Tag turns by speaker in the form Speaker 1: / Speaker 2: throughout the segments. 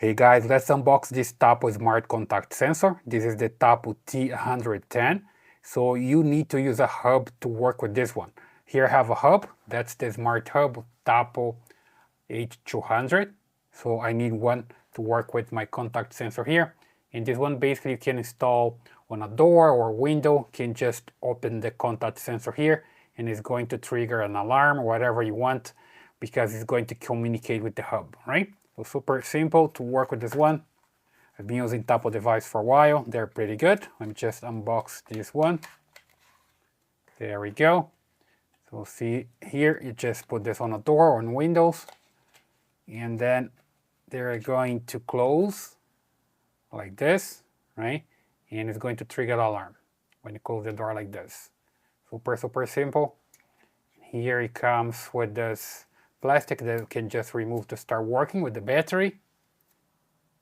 Speaker 1: Hey guys, let's unbox this Tapo Smart Contact Sensor. This is the Tapo T110. So you need to use a hub to work with this one. Here I have a hub, that's the Smart Hub Tapo H200. So I need one to work with my contact sensor here. And this one basically you can install on a door or window. You can just open the contact sensor here and it's going to trigger an alarm or whatever you want because it's going to communicate with the hub, right? So super simple to work with this one. I've been using Tapo device for a while. They're pretty good. Let me just unbox this one. There we go. So see here, you just put this on a door or on windows, and then they're going to close like this, right? And it's going to trigger the alarm when you close the door like this. Super simple. Here it comes with this plastic that you can just remove to start working with the battery,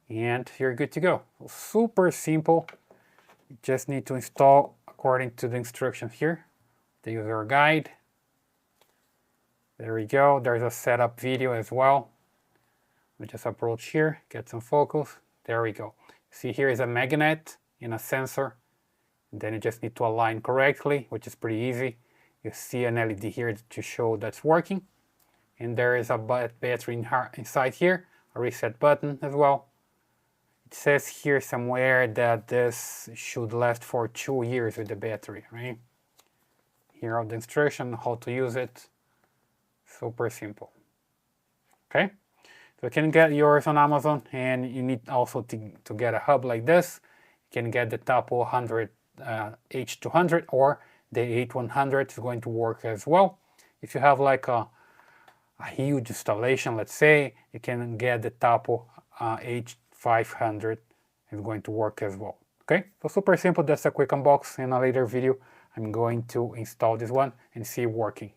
Speaker 1: and you're good to go. So super simple. You just need to install according to the instructions here, the user guide. There we go. There's a setup video as well. We just approach here, get some focus. There we go. See, here is a magnet and a sensor. And then you just need to align correctly, which is pretty easy. You see an LED here to show that's working. And there is a battery inside here, a reset button as well. It says here somewhere that this should last for 2 years with the battery, right? Here are the instructions, how to use it. Super simple. Okay, so you can get yours on Amazon, and you need also to get a hub like this. You can get the Tapo H200 or the H100 is going to work as well. If you have like a huge installation, let's say, you can get the Tapo H500. It's going to work as well. Okay, so super simple. That's a quick unbox. In a later video, I'm going to install this one and see it working.